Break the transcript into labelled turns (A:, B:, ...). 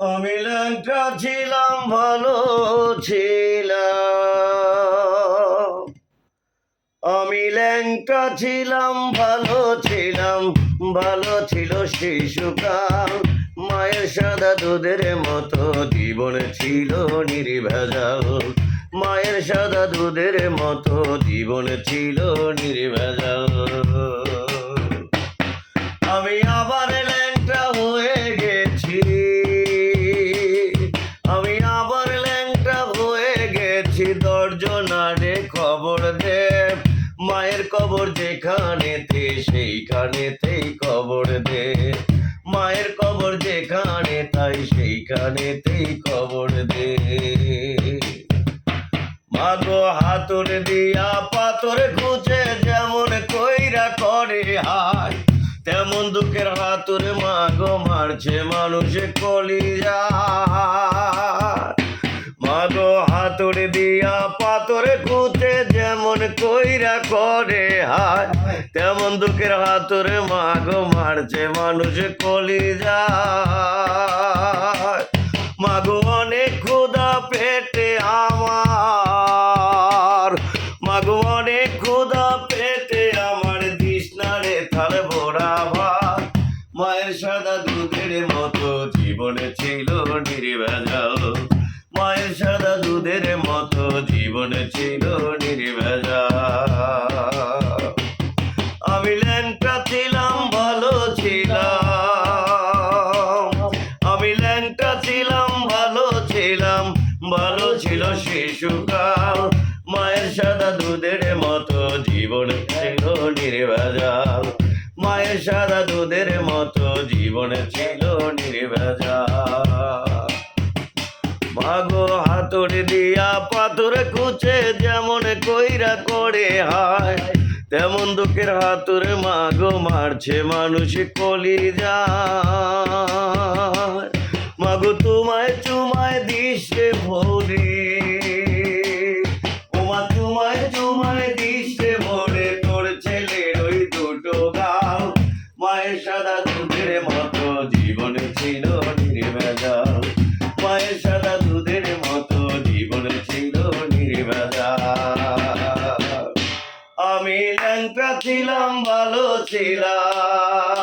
A: আমি ল্যাংটা ছিলাম, ভালো ছিলাম। আমি ল্যাংটা ছিলাম, ভালো ছিলাম। ভালো ছিল শিশুকাল। মায়ের সাদা দুধের মতো জীবন ছিল নির্ভেজাল। মায়ের সাদা দুধের মতো জীবন ছিল নির্ভেজাল। আমি আবার ল্যাংটা হয়ে গেছি। আমি আবার ল্যাংটা হয়ে গেছি। দশজনারে খবর দে, মায়ের কবর যেখানেতে সেইখানেতেই কবর দে। মায়ের কবর যেখানে তাই সেইখানেতেই কবর দে। মাগো হাতুর দিয়া পাথর খুঁজে যেমন কইরা করে হায়, তেমন দুঃখের হাতুর মাগো মারছে মানুষ কলিজা। মাগো হাতুর দিয়া পাথর খুঁজে যেমন কইরা করে হায়, তেমন দুঃখের হাতুর মাগো মারছে মানুষ কলিজা। মাগো অনেক ক্ষুধা পেটে আমার। মাগো অনেক ক্ষুধা পেটে আমার। তৃষ্ণারে থাল ভরা ভাত। মায়ের সাদা দুধের মতো জীবন ছিল নির্ভেজাল। মায়ের সাদা দুধের মতো জীবন ছিল নির্ভেজাল। আমি ল্যাংটা ছিলাম, ভালো ছিলাম। আমি ল্যাংটা ছিলাম, ভালো ছিলাম। ভালো ছিল শিশুকাল। মায়ের সাদা দুধের মতো জীবন ছিল নির্ভেজাল। মায়ের সাদা দুধের মতো জীবন ছিল নির্ভেজাল। মাগো হাতুর দিয়া পাথর খুঁজে যেমন কইরা করে হায়, তেমন দুঃখের হাতুর মাগো মারছে মানুষ কলিজা। মাগো তোমায় চুমায় দিশে ভরে, ওমা তোমায় চুমায় দিশে ভরে। তোর ছেলের ওই দুটো গাল। মায়ের সাদা দুধের মতো জীবন ছিল নির্ভেজাল। মায়ের সাদা দুধের মতো জীবন ছিল নির্ভেজাল। আমি ল্যাংটা ছিলাম, ভালো ছিলাম।